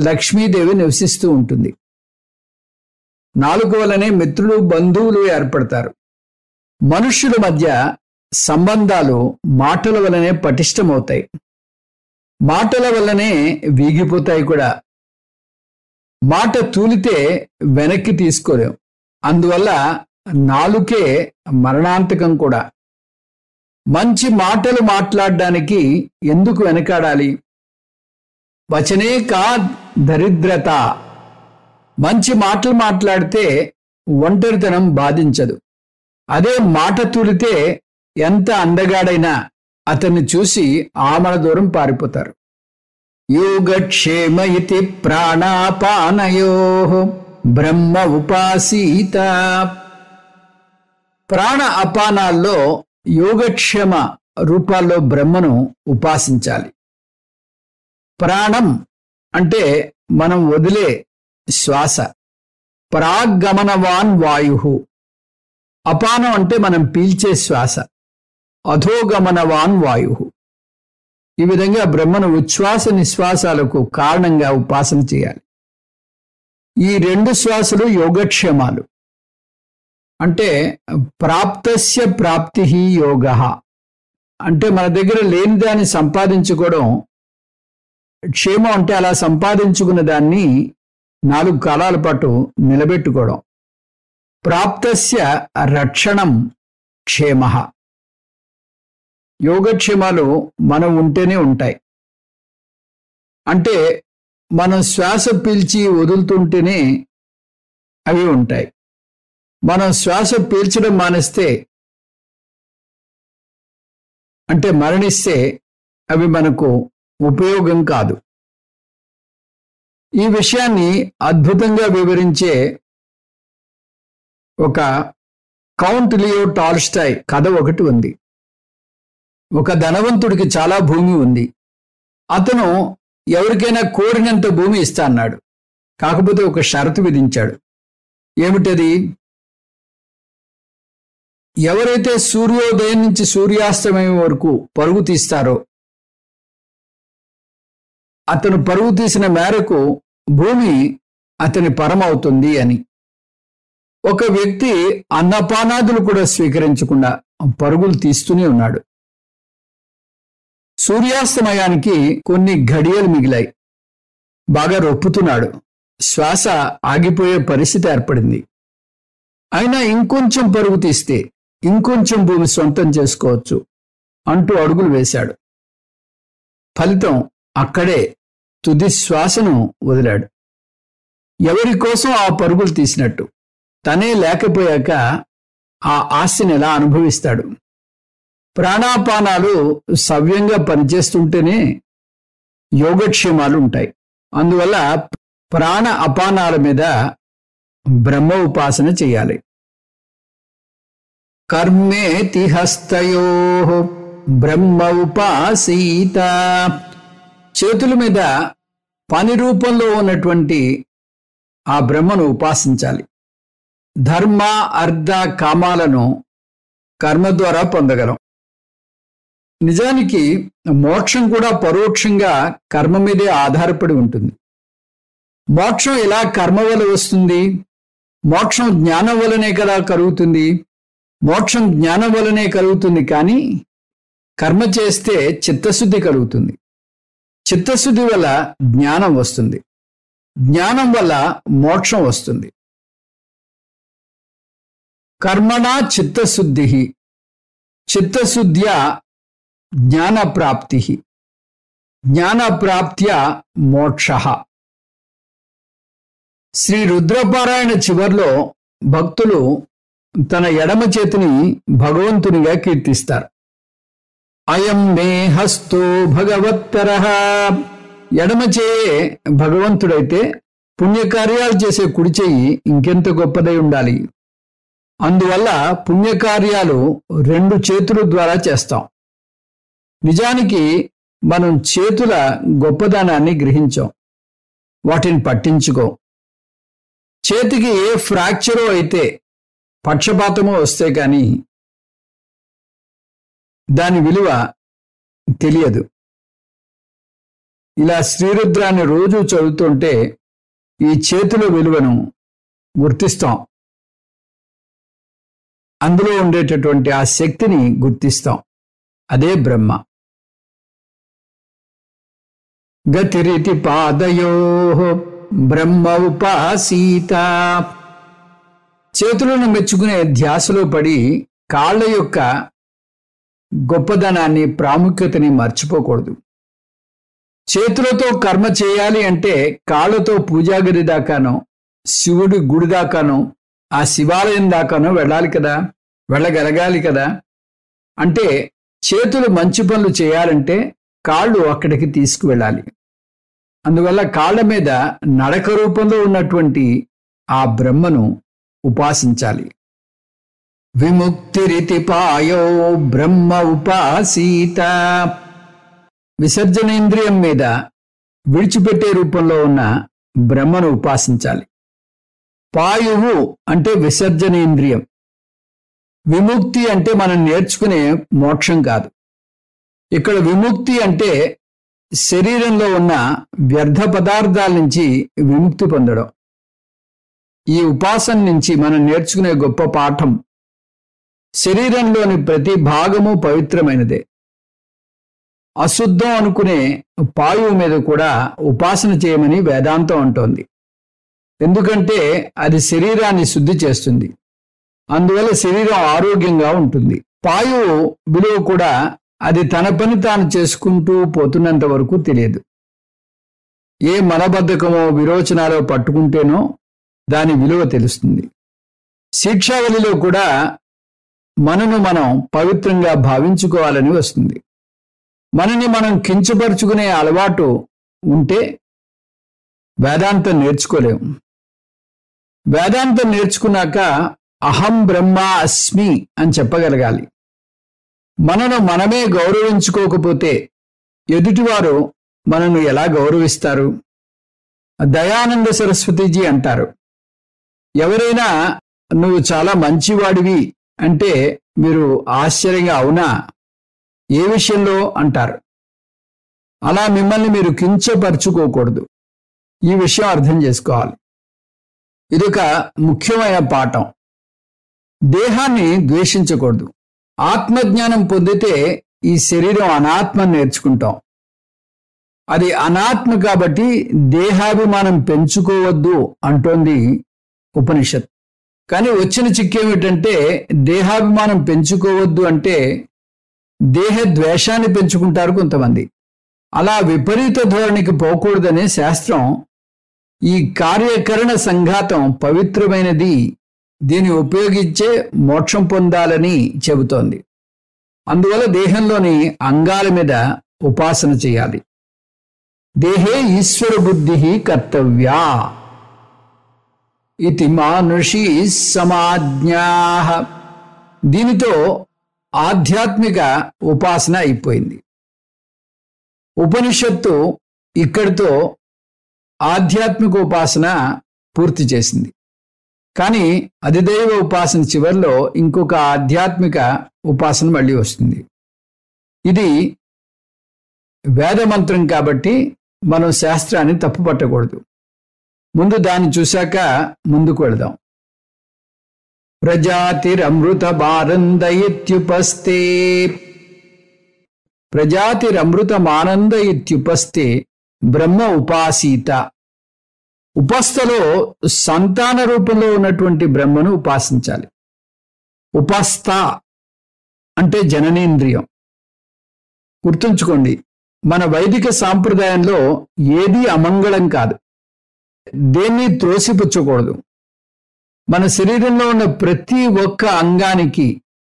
లక్ష్మీదేవి నివసిస్తూ ఉంటుంది. నాలుక వలనే మిత్రులు, బంధువులు ఏర్పడతారు. మనుష్యుల మధ్య సంబంధాలు మాటల వలనే పటిష్టమవుతాయి, మాటల వల్లనే వీగిపోతాయి కూడా. మాట తూలితే వెనక్కి తీసుకోలేం. అందువల్ల నాలుకే మరణాంతకం కూడా. మంచి మాటలు మాట్లాడడానికి ఎందుకు వెనకాడాలి? వచనే కా దరిద్రత. మంచి మాటలు మాట్లాడితే ఒంటరితనం బాధించదు. అదే మాట తూలితే ఎంత అందగాడైనా అతన్ని చూసి ఆమడ దూరం పారిపోతారు. యోగక్షేమ ఇతి ప్రాణాపానయోః బ్రహ్మ ఉపాసీత. ప్రాణ అపానాల్లో యోగక్షేమ రూపాల్లో బ్రహ్మను ఉపాసించాలి. ప్రాణం అంటే మనం వదిలే శ్వాస. ప్రాగమనవాన్ వాయు. అపానం అంటే మనం పీల్చే శ్వాస. అధోగమనవాన్ వాయు. ఈ విధంగా బ్రహ్మను ఉచ్ఛ్వాస నిశ్వాసాలకు కారణంగా ఉపాసన చేయాలి. ఈ రెండు శ్వాసలు యోగక్షేమాలు. అంటే ప్రాప్తస్య ప్రాప్తి యోగః అంటే మన దగ్గర లేని దాన్ని సంపాదించుకోవడం క్షేమం. అంటే అలా సంపాదించుకున్న దాన్ని 4 కాలాల పాటు నిలబెట్టుకోవడం. ప్రాప్తస్య రక్షణం క్షేమః. యోగక్షేమాలు మనం ఉంటేనే ఉంటాయి. అంటే మనం శ్వాస పీల్చి వదులుతుంటేనే అవి ఉంటాయి. మనం శ్వాస పీల్చడం మానేస్తే అంటే మరణిస్తే అవి మనకు ఉపయోగం కాదు. ఈ విషయాన్ని అద్భుతంగా వివరించే ఒక కౌంట్ లియో టాల్స్టాయ్ కథ ఒకటి ఉంది. ఒక ధనవంతుడికి చాలా భూమి ఉంది. అతను ఎవరికైనా కోరినంత భూమి ఇస్తా అన్నాడు. కాకపోతే ఒక షరతు విధించాడు. ఏమిటది? ఎవరైతే సూర్యోదయం నుంచి సూర్యాస్తమయం వరకు పరుగు తీస్తారో అతను పరుగు తీసిన మేరకు భూమి అతని పరమవుతుంది అని. ఒక వ్యక్తి అన్నపానాదులు కూడా స్వీకరించకుండా పరుగులు తీస్తూనే ఉన్నాడు. సూర్యాస్తమయానికి కొన్ని ఘడియలు మిగిలాయి. బాగా రొప్పుతున్నాడు. శ్వాస ఆగిపోయే పరిస్థితి ఏర్పడింది. అయినా ఇంకొంచెం పరుగు తీస్తే ఇంకొంచెం భూమి సొంతం చేసుకోవచ్చు అంటూ అడుగులు వేశాడు. ఫలితం అక్కడే తుది శ్వాసను వదిలాడు. ఎవరి కోసం ఆ పరుగులు తీసినట్టు తనే లేకపోయాక ఆ ఆస్తిని ఎలా అనుభవిస్తాడు? ప్రాణాపానాలు సవ్యంగా పనిచేస్తుంటేనే యోగక్షేమాలు ఉంటాయి. అందువల్ల ప్రాణ అపానాల మీద బ్రహ్మ ఉపాసన చేయాలి. కర్మేతి హస్తయో బ్రహ్మ ఉపాసీత. చేతుల మీద పని రూపంలో ఉన్నటువంటి ఆ బ్రహ్మను ఉపాసించాలి. ధర్మ అర్థ కామాలను కర్మ ద్వారా పొందగలం. నిజానికి మోక్షం కూడా పరోక్షంగా కర్మ మీదే ఆధారపడి ఉంటుంది. మోక్షం ఎలా కర్మ వల్ల వస్తుంది? మోక్షం జ్ఞానం వల్లనే కదా కలుగుతుంది. మోక్షం జ్ఞానం వల్లనే కలుగుతుంది, కానీ కర్మ చేస్తే చిత్తశుద్ధి కలుగుతుంది. చిత్తశుద్ధి వల్ల జ్ఞానం వస్తుంది. జ్ఞానం వల్ల మోక్షం వస్తుంది. కర్మణా చిత్తశుద్ధి, చిత్తశుద్ధ్యా జ్ఞానప్రాప్తి, జ్ఞానప్రాప్త్యా మోక్షః. శ్రీ రుద్రపారాయణ చివర్లో భక్తులు తన ఎడమ చేతిని భగవంతునిగా కీర్తిస్తారు. అయం మే హస్తో భగవత్తరః. ఎడమ చేయే భగవంతుడైతే పుణ్యకార్యాలు చేసే కుడి చెయ్యి ఇంకెంత గొప్పదై ఉండాలి. అందువల్ల పుణ్యకార్యాలు రెండు చేతుల ద్వారా చేస్తాం. నిజానికి మనం చేతుల గొప్పదనాన్ని గ్రహించాం, వాటిని పట్టించుకో. చేతికి ఏ ఫ్రాక్చరో అయితే, పక్షపాతమో వస్తే కానీ దాని విలువ తెలియదు. ఇలా శ్రీరుద్రాన్ని రోజు చదువుతుంటే ఈ చేతుల విలువను గుర్తిస్తాం. అందులో ఉండేటటువంటి ఆ శక్తిని గుర్తిస్తాం. అదే బ్రహ్మ. గతిరితి పాదయో బ్రహ్మ ఉపాసీత. చేతులను మెచ్చుకునే ధ్యాసలో పడి కాళ్ళ యొక్క గొప్పదనాన్ని, ప్రాముఖ్యతని మర్చిపోకూడదు. చేతులతో కర్మ చేయాలి అంటే కాళ్ళతో పూజాగది దాకానో, శివుడి గుడి దాకానో, ఆ శివాలయం దాకానో వెళ్ళాలి కదా, వెళ్ళగలగాలి కదా. అంటే చేతులు మంచి పనులు చేయాలంటే కాళ్ళు అక్కడికి తీసుకువెళ్ళాలి. అందువల్ల కాళ్ళ మీద నడక రూపంలో ఉన్నటువంటి ఆ బ్రహ్మను ఉపాసించాలి. విముక్తిరితి పాయో బ్రహ్మ ఉపాసీత. విసర్జనేంద్రియం మీద విడిచిపెట్టే రూపంలో ఉన్న బ్రహ్మను ఉపాసించాలి. పాయువు అంటే విసర్జనేంద్రియం. విముక్తి అంటే మనం నేర్చుకునే మోక్షం కాదు. ఇక్కడ విముక్తి అంటే శరీరంలో ఉన్న వ్యర్థ పదార్థాల నుంచి విముక్తి పొందడం. ఈ ఉపాసన నుంచి మనం నేర్చుకునే గొప్ప పాఠం, శరీరంలోని ప్రతి భాగము పవిత్రమైనదే. అశుద్ధం అనుకునే పాయువు మీద కూడా ఉపాసన చేయమని వేదాంతం అంటోంది. ఎందుకంటే అది శరీరాన్ని శుద్ధి చేస్తుంది. అందువల్ల శరీరం ఆరోగ్యంగా ఉంటుంది. పాయువు విలువ కూడా అది తన పని తాను చేసుకుంటూ పోతున్నంత వరకు తెలియదు. ఏ మలబద్ధకమో విరోచనాలో పట్టుకుంటేనో దాని విలువ తెలుస్తుంది. శిక్షావళిలో కూడా మనను మనం పవిత్రంగా భావించుకోవాలని వస్తుంది. మనని మనం కించపరుచుకునే అలవాటు ఉంటే వేదాంతం నేర్చుకోలేము. వేదాంతం నేర్చుకున్నాక అహం బ్రహ్మ అస్మి అని చెప్పగలగాలి. మనను మనమే గౌరవించుకోకపోతే ఎదుటివారు మనను ఎలా గౌరవిస్తారు? దయానంద సరస్వతిజీ అంటారు, ఎవరైనా నువ్వు చాలా మంచివాడివి అంటే మీరు ఆశ్చర్యంగా అవునా, ఏ విషయంలో అంటారు. అలా మిమ్మల్ని మీరు కించపరుచుకోకూడదు. ఈ విషయం అర్థం చేసుకోవాలి. ఇదొక ముఖ్యమైన పాఠం. దేహాన్ని ద్వేషించకూడదు. ఆత్మజ్ఞానం పొందితే ఈ శరీరం అనాత్మ నేర్చుకుంటాం. అది అనాత్మ కాబట్టి దేహాభిమానం పెంచుకోవద్దు అంటోంది ఉపనిషత్. కానీ వచ్చిన చిక్కేమిటంటే దేహాభిమానం పెంచుకోవద్దు అంటే దేహ ద్వేషాన్ని పెంచుకుంటారు కొంతమంది. అలా విపరీత ధోరణికి పోకూడదనే శాస్త్రం ఈ కార్యకరణ సంఘాతం పవిత్రమైనది, దీన్ని ఉపయోగించే మోక్షం పొందాలని చెబుతోంది. అందువల్ల దేహంలోని అంగాల మీద ఉపాసన చేయాలి. దేహే ఈశ్వర బుద్ధి కర్తవ్యా ఇది మానుషీ సమాజ్ఞా. దీనితో ఆధ్యాత్మిక ఉపాసన అయిపోయింది. ఉపనిషత్తు ఇక్కడితో ఆధ్యాత్మిక ఉపాసన పూర్తి చేసింది. కానీ అధిదైవ ఉపాసన చివరిలో ఇంకొక ఆధ్యాత్మిక ఉపాసన మళ్ళీ వస్తుంది. ఇది వేదమంత్రం కాబట్టి మనం శాస్త్రాన్ని తప్పుపట్టకూడదు. ముందు దాన్ని చూశాక ముందుకు వెళదాం. ప్రజాతిరమృత మానందయిత్యుపస్తే. ప్రజాతిరమృతమానంద ఇత్యుపస్తే బ్రహ్మ ఉపాసీత. ఉపస్థలో సంతాన రూపంలో ఉన్నటువంటి బ్రహ్మను ఉపాసించాలి. ఉపస్థ అంటే జననేంద్రియం. గుర్తుంచుకోండి, మన వైదిక సాంప్రదాయంలో ఏదీ అమంగళం కాదు, దేన్ని త్రోసిపుచ్చకూడదు. మన శరీరంలో ఉన్న ప్రతి ఒక్క అంగానికి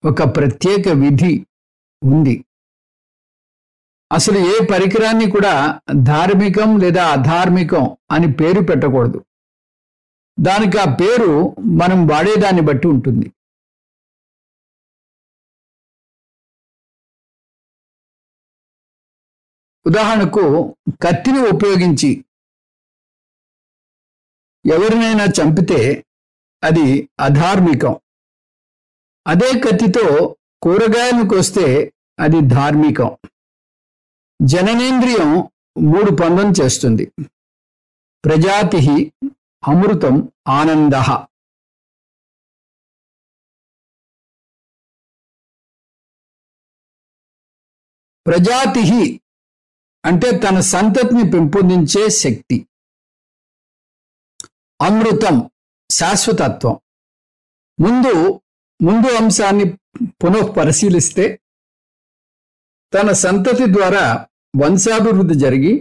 ఒక ప్రత్యేక విధి ఉంది. అసలు ఏ పరికరాన్ని కూడా ధార్మికం లేదా అధార్మికం అని పేరు పెట్టకూడదు. దానికి ఆ పేరు మనం వాడేదాన్ని బట్టి ఉంటుంది. ఉదాహరణకు కత్తిని ఉపయోగించి ఎవరినైనా చంపితే అది అధార్మికం. అదే కత్తితో కూరగాయలను కోస్తే అది ధార్మికం. జననేంద్రియం 3 పనులను చేస్తుంది. ప్రజాతి అమృతం ఆనంద. ప్రజాతి అంటే తన సంతతిని పెంపొందించే శక్తి. అమృతం శాశ్వతత్వం. ముందు అంశాన్ని పునః పరిశీలిస్తే తన సంతతి ద్వారా వంశాభివృద్ధి జరిగి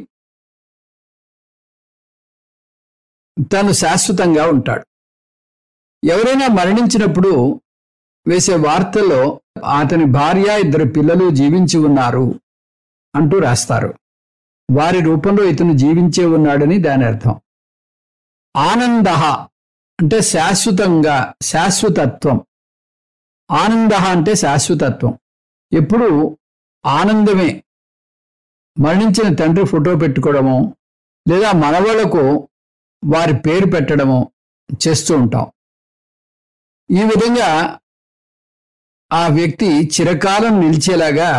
తను శాశ్వతంగా ఉంటాడు. ఎవరైనా మరణించినప్పుడు వేసే వార్తల్లో అతని భార్య 2 పిల్లలు జీవించి ఉన్నారు అంటూ రాస్తారు. వారి రూపంలో ఇతను జీవించే ఉన్నాడని దాని అర్థం. ఆనంద అంటే శాశ్వతంగా, శాశ్వతత్వం. ఆనంద అంటే శాశ్వతత్వం. ఎప్పుడు ఆనందమే. మరణించిన తండ్రి ఫోటో పెట్టుకోవడము లేదా మనవళ్లకు వారి పేరు పెట్టడము చేస్తూ ఉంటాం. ఈ విధంగా ఆ వ్యక్తి చిరకాలం నిలిచేలాగా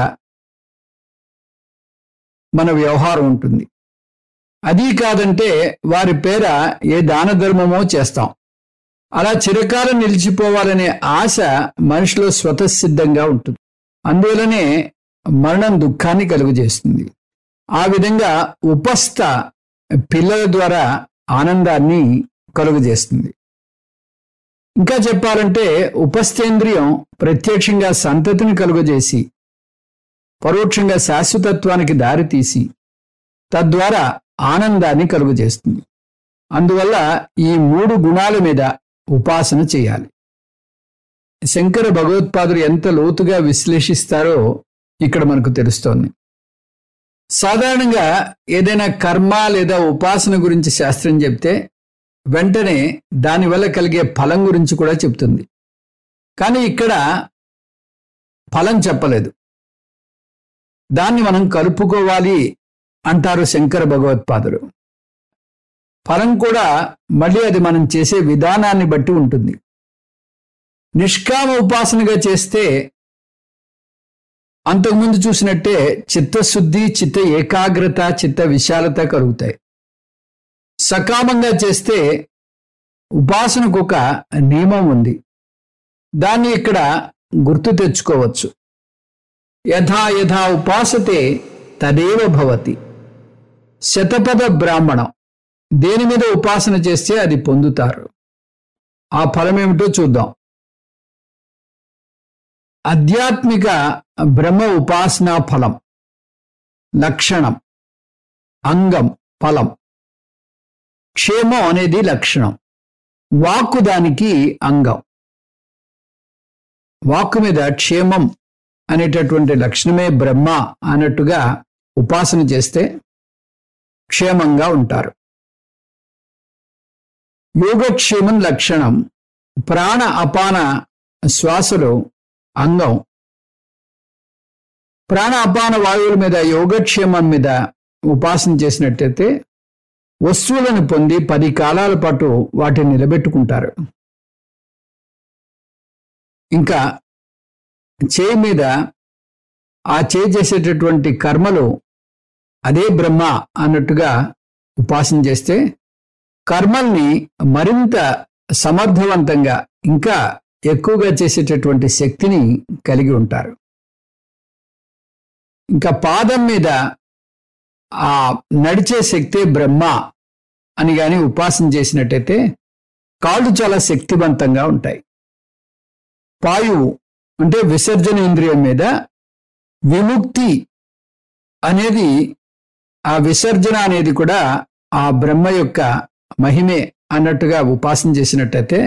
మన వ్యవహారం ఉంటుంది. అది కాదంటే వారి పేర ఏ దాన ధర్మమో చేస్తాం. అలా చిరకాలం నిలిచిపోవాలనే ఆశ మనిషిలో స్వతసిద్ధంగా ఉంటుంది. అందువలనే మరణం దుఃఖాన్ని కలుగజేస్తుంది. ఆ విధంగా ఉపస్థ పిల్లల ద్వారా ఆనందాన్ని కలుగజేస్తుంది. ఇంకా చెప్పాలంటే ఉపస్థేంద్రియం ప్రత్యక్షంగా సంతతిని కలుగజేసి పరోక్షంగా శాశ్వతత్వానికి దారితీసి తద్వారా ఆనందాన్ని కలుగజేస్తుంది. అందువల్ల ఈ 3 గుణాల మీద ఉపాసన చేయాలి. శంకర భగవత్పాదులు ఎంత లోతుగా విశ్లేషిస్తారో ఇక్కడ మనకు తెలుస్తోంది. సాధారణంగా ఏదైనా కర్మ లేదా ఉపాసన గురించి శాస్త్రం చెప్తే వెంటనే దానివల్ల కలిగే ఫలం గురించి కూడా చెప్తుంది. కానీ ఇక్కడ ఫలం చెప్పలేదు. దాన్ని మనం కలుపుకోవాలి అంటారు శంకర భగవత్పాదులు. ఫలం కూడా మళ్ళీ అది మనం చేసే విధానాన్ని బట్టి ఉంటుంది. నిష్కామ ఉపాసనగా చేస్తే అంతకుముందు చూసినట్టే చిత్తశుద్ధి, చిత్త ఏకాగ్రత, చిత్త విశాలత కలుగుతాయి. సకామంగా చేస్తే ఉపాసనకు ఒక నియమం ఉంది. దాన్ని ఇక్కడ గుర్తు తెచ్చుకోవచ్చు. యథా యథా ఉపాసతే తదేవ భవతి. శతపథ బ్రాహ్మణం, దేని మీద ఉపాసన చేస్తే అది పొందుతారు. ఆ ఫలం ఏమిటో చూద్దాం. ఆధ్యాత్మిక బ్రహ్మ ఉపాసనా ఫలం, లక్షణం, అంగం, ఫలం. క్షేమం అనేది లక్షణం, వాక్కు దానికి అంగం. వాక్కు మీద క్షేమం అనేటటువంటి లక్షణమే బ్రహ్మ అన్నట్టుగా ఉపాసన చేస్తే క్షేమంగా ఉంటారు. యోగక్షేమం లక్షణం, ప్రాణ అపాన శ్వాసలు అంగం. ప్రాణ అపాన వాయువుల మీద, యోగక్షేమం మీద ఉపాసన చేసినట్టయితే వస్తువులను పొంది 10 కాలాల పాటు వాటిని నిలబెట్టుకుంటారు. ఇంకా చేయి మీద ఆ చేయి చేసేటటువంటి కర్మలు అదే బ్రహ్మ అన్నట్టుగా ఉపాసన చేస్తే కర్మల్ని మరింత సమర్థవంతంగా ఇంకా ఎక్కువగా చేసేటటువంటి శక్తిని కలిగి ఉంటారు. ఇంకా పాదం మీద ఆ నడిచే శక్తే బ్రహ్మ అని గాని ఉపాసన చేసినట్టయితే కాళ్ళు చాలా శక్తివంతంగా ఉంటాయి. పాయువు అంటే విసర్జన ఇంద్రియం మీద విముక్తి అనేది, ఆ విసర్జన అనేది కూడా ఆ బ్రహ్మ యొక్క మహిమే అన్నట్టుగా ఉపాసన చేసినట్టయితే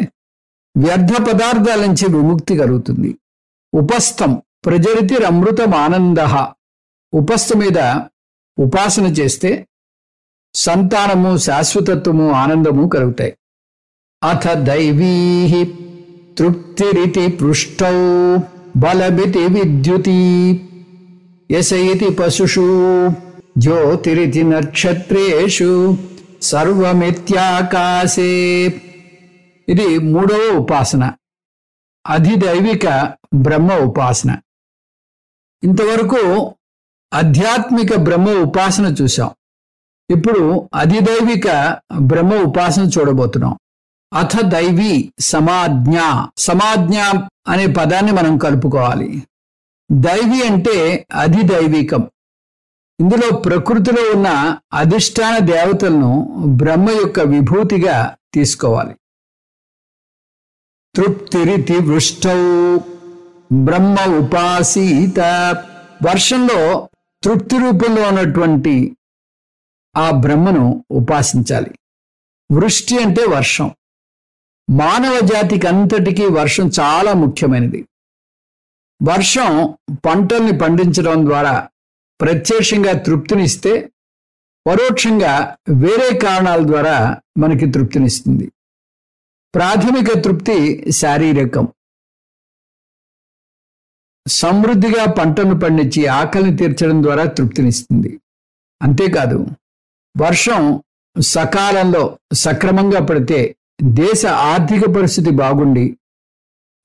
వ్యర్థ పదార్థాల నుంచి విముక్తి కలుగుతుంది. ఉపస్థం ప్రజరితిరమృతం ఆనంద. ఉపస్థ మీద ఉపాసన చేస్తే సంతానము, శాశ్వతత్వము, ఆనందము కలుగుతాయి. అథ దైవీ తృప్తిరితి పృష్టౌ బలమితి విద్యుతి యశయితి పశుషు జ్యోతిరితి నక్షత్రేషు సర్వమిత్యాకాశే. ఇది 3వ ఉపాసన, అధిదైవిక బ్రహ్మ ఉపాసన. ఇంతవరకు ఆధ్యాత్మిక బ్రహ్మ ఉపాసన చూసాం. ఇప్పుడు అధిదైవిక బ్రహ్మ ఉపాసన చూడబోతున్నాం. అథ దైవీ సమాజ్ఞ. సమాజ్ఞ అనే పదాన్ని మనం కలుపుకోవాలి. దైవీ అంటే అధిదైవికం. ఇందులో ప్రకృతిలో ఉన్న అధిష్టాన దేవతలను బ్రహ్మ యొక్క విభూతిగా తీసుకోవాలి. తృప్తిరితి వృష్టౌ బ్రహ్మ ఉపాసీత. వర్షంలో తృప్తి రూపంలో ఉన్నటువంటి ఆ బ్రహ్మను ఉపాసించాలి. వృష్టి అంటే వర్షం. మానవ జాతికి అంతటికీ వర్షం చాలా ముఖ్యమైనది. వర్షం పంటల్ని పండించడం ద్వారా ప్రత్యక్షంగా తృప్తినిస్తే పరోక్షంగా వేరే కారణాల ద్వారా మనకి తృప్తినిస్తుంది. ప్రాథమిక తృప్తి శారీరకం. సమృద్ధిగా పంటను పండించి ఆకలిని తీర్చడం ద్వారా తృప్తినిస్తుంది. అంతేకాదు, వర్షం సకాలంలో సక్రమంగా పడితే దేశ ఆర్థిక పరిస్థితి బాగుండి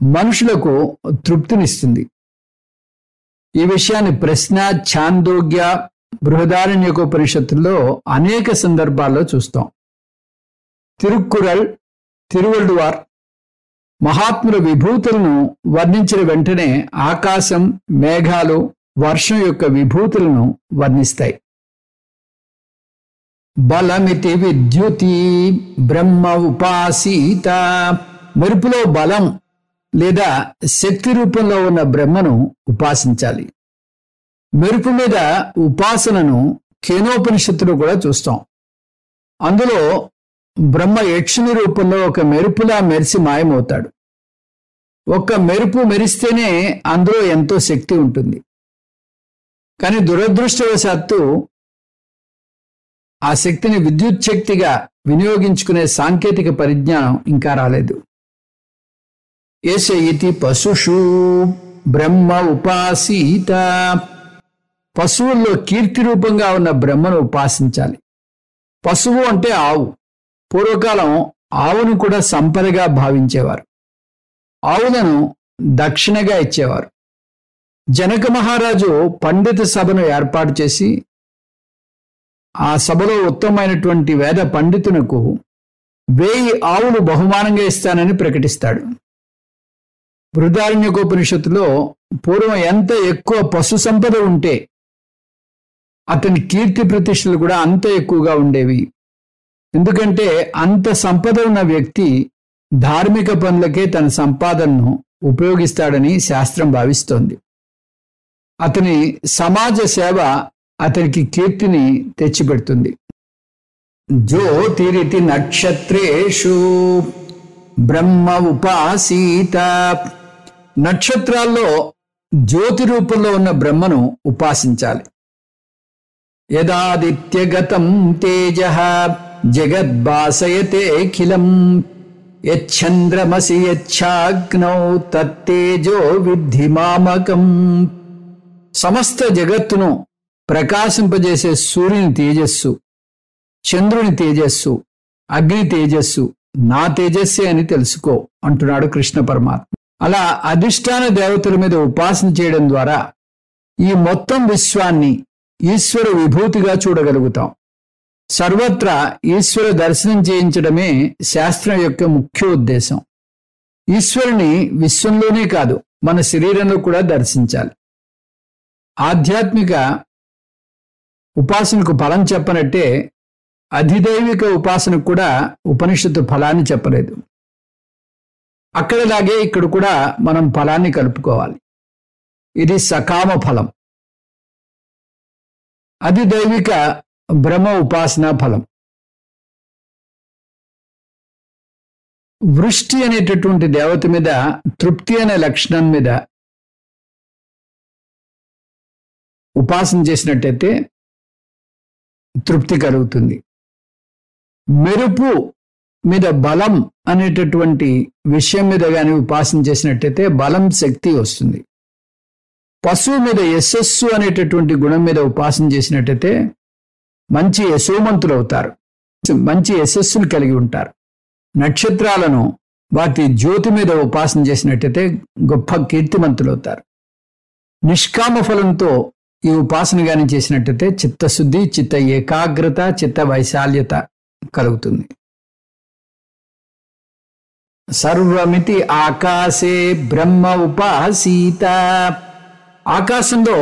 మనుషులకు తృప్తినిస్తుంది. ఈ విషయాన్ని ప్రశ్న, ఛాందోగ్య, బృహదారణ్యకోపనిషత్తుల్లో అనేక సందర్భాల్లో చూస్తాం. తిరుక్కురల్, తిరువళ్ళువార్ మహాత్ముల విభూతులను వర్ణించిన వెంటనే ఆకాశం, మేఘాలు, వర్షం యొక్క విభూతులను వర్ణిస్తాయి. బలమితి విద్యుతి బ్రహ్మ ఉపాసీత. మెరుపులో బలం లేదా శక్తి రూపంలో ఉన్న బ్రహ్మను ఉపాసించాలి. మెరుపు మీద ఉపాసనను కేనోపనిషత్తులో కూడా చూస్తాం. అందులో బ్రహ్మ యక్షుని రూపంలో ఒక మెరుపులా మెరిసి మాయమవుతాడు. ఒక్క మెరుపు మెరిస్తేనే అందులో ఎంతో శక్తి ఉంటుంది. కానీ దురదృష్టవశాత్తు ఆ శక్తిని విద్యుత్ శక్తిగా వినియోగించుకునే సాంకేతిక పరిజ్ఞానం ఇంకా రాలేదు. యశయితి పశుషు బ్రహ్మ ఉపాసీత. పశువుల్లో కీర్తి రూపంగా ఉన్న బ్రహ్మను ఉపాసించాలి. పశువు అంటే ఆవు. పూర్వకాలం ఆవును కూడా సంపదగా భావించేవారు. ఆవులను దక్షిణగా ఇచ్చేవారు. జనక మహారాజు పండిత సభను ఏర్పాటు చేసి ఆ సభలో ఉత్తమమైనటువంటి వేద పండితునకు 1000 ఆవులు బహుమానంగా ఇస్తానని ప్రకటిస్తాడు. బృహదారణ్యకోపనిషత్తులో పూర్వం ఎంత ఎక్కువ పశు సంపద ఉంటే అతని కీర్తి ప్రతిష్టలు కూడా అంత ఎక్కువగా ఉండేవి. ఎందుకంటే అంత సంపద ఉన్న వ్యక్తి ధార్మిక పనులకే తన సంపాదనను ఉపయోగిస్తాడని శాస్త్రం భావిస్తోంది. అతని సమాజ సేవ అతనికి కీర్తిని తెచ్చిపెడుతుంది. జ్యోతిరితి నక్షత్రేషు బ్రహ్మ ఉపాసీత. నక్షత్రాల్లో జ్యోతి రూపంలో ఉన్న బ్రహ్మను ఉపాసించాలి. యదాదిత్యగతం తేజః జగద్భాసయతేఖిలం యచ్ఛంద్రమసి యచ్ఛాగ్నౌ తత్తేజో విద్ధి మామకం. సమస్త జగత్తును ప్రకాశింపజేసే సూర్యుని తేజస్సు, చంద్రుని తేజస్సు, అగ్ని తేజస్సు నా తేజస్సే అని తెలుసుకో అంటున్నాడు కృష్ణ పరమాత్మ. అలా అధిష్టాన దేవతల మీద ఉపాసన చేయడం ద్వారా ఈ మొత్తం విశ్వాన్ని ఈశ్వర విభూతిగా చూడగలుగుతాం. సర్వత్రా ఈశ్వర దర్శనం చేయించడమే శాస్త్రం యొక్క ముఖ్య ఉద్దేశం. ఈశ్వరుని విశ్వంలోనే కాదు, మన శరీరంలో కూడా దర్శించాలి. ఆధ్యాత్మిక ఉపాసనకు ఫలం చెప్పనట్టే అధిదైవిక ఉపాసనకు కూడా ఉపనిషత్తు ఫలాన్ని చెప్పలేదు. అక్కడలాగే ఇక్కడ కూడా మనం ఫలాన్ని కలుపుకోవాలి. ఇది సకామ ఫలం. అధిదైవిక బ్రహ్మ ఉపాసనా ఫలం. వృష్టి అనేటటువంటి దేవత మీద, తృప్తి అనే లక్షణం మీద ఉపాసన చేసినట్టయితే తృప్తి కలుగుతుంది. మెరుపు మీద బలం అనేటటువంటి విషయం మీద కానీ ఉపాసన చేసినట్టయితే బలం, శక్తి వస్తుంది. పశువు మీద యశస్సు అనేటటువంటి గుణం మీద ఉపాసన చేసినట్టయితే మంచి యశోమంతులు అవుతారు, మంచి యశస్సును కలిగి ఉంటారు. నక్షత్రాలను వాటి జ్యోతి మీద ఉపాసన చేసినట్టయితే గొప్ప కీర్తిమంతులు అవుతారు. నిష్కామ ఫలంతో ఈ ఉపాసన గాని చేసినట్టయితే చిత్తశుద్ధి, చిత్త ఏకాగ్రత, చిత్త వైశాల్యత కలుగుతుంది. సర్వమితి ఆకాశే బ్రహ్మ ఉపాసీత. ఆకాశంలో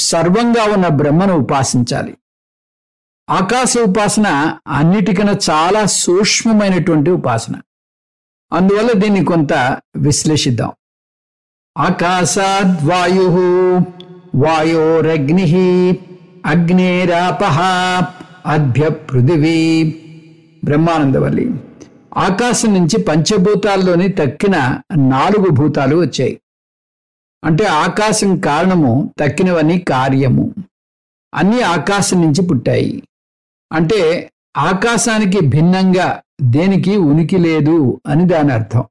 సర్వంగా ఉన్న బ్రహ్మను ఉపాసించాలి. ఆకాశ ఉపాసన అన్నిటికన్నా చాలా సూక్ష్మమైనటువంటి ఉపాసన. అందువల్ల దీన్ని కొంత విశ్లేషిద్దాం. ఆకాశాద్వాయు, వాయోరగ్ని, అగ్నేరాపః, అద్భ్య పృథివీ. బ్రహ్మానందవల్లి. ఆకాశం నుంచి పంచభూతాల్లోని తక్కిన 4 భూతాలు వచ్చాయి. అంటే ఆకాశం కారణము, తక్కినవన్నీ కార్యము. అన్నీ ఆకాశం నుంచి పుట్టాయి. అంటే ఆకాశానికి భిన్నంగా దేనికి ఉనికి లేదు అని దాని అర్థం.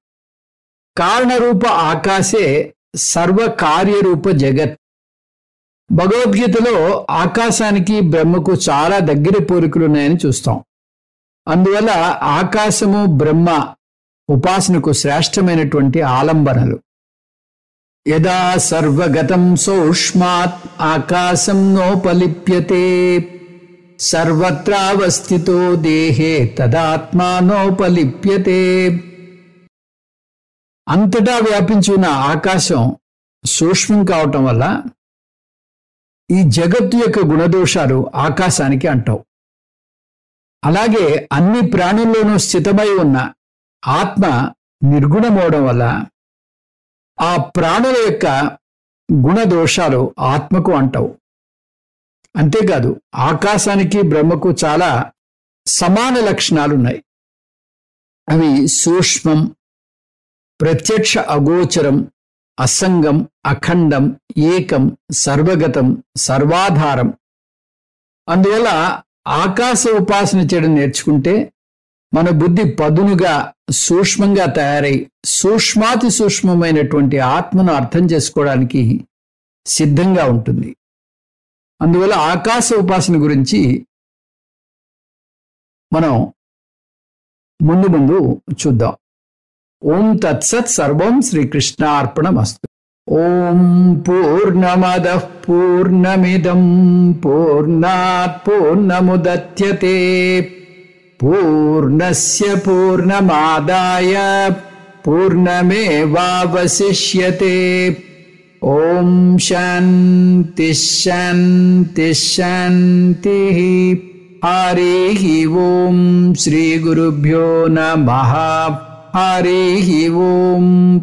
కారణరూప ఆకాశే సర్వకార్యరూప జగత్. భగవద్గీతలో ఆకాశానికి బ్రహ్మకు చాలా దగ్గర పోలికలున్నాయని చూస్తాం. అందువల్ల ఆకాశము, బ్రహ్మ ఉపాసనకు శ్రేష్టమైనటువంటి ఆలంబనలు. యదా సర్వగతం సౌష్మాత్ ఆకాశం నోపలిప్యతే సర్వత్రావస్థితో దేహే తదాత్మానోపలిప్యతే. అంతటా వ్యాపించి ఉన్న ఆకాశం సూక్ష్మం కావటం వల్ల ఈ జగత్తు యొక్క గుణదోషాలు ఆకాశానికి అంటావు. అలాగే అన్ని ప్రాణుల్లోనూ స్థితమై ఉన్న ఆత్మ నిర్గుణమవడం వల్ల ఆ ప్రాణుల యొక్క గుణదోషాలు ఆత్మకు అంటావు. అంతేకాదు ఆకాశానికి బ్రహ్మకు చాలా సమాన లక్షణాలున్నాయి. అవి సూక్ష్మం, ప్రత్యక్ష అగోచరం, అసంగం, అఖండం, ఏకం, సర్వగతం, సర్వాధారం. అందువల్ల ఆకాశ ఉపాసన చేయడం నేర్చుకుంటే మన బుద్ధి పదునుగా, సూక్ష్మంగా తయారై సూక్ష్మాతి సూక్ష్మమైనటువంటి ఆత్మను అర్థం చేసుకోవడానికి సిద్ధంగా ఉంటుంది. అందువల్ల ఆకాశ ఉపాసన గురించి మనం ముందు చూద్దాం. ఓం తత్సత్. సర్వం శ్రీకృష్ణార్పణమస్తు. ఓం పూర్ణమదః పూర్ణమిదం పూర్ణాత్ పూర్ణముదచ్యతే పూర్ణస్య పూర్ణమాదాయ పూర్ణమేవావశిష్యతే. ఓం శాంతి శాంతి శాంతి. హరి ఓం. శ్రీ గురుభ్యో నమః. హరి ఓం.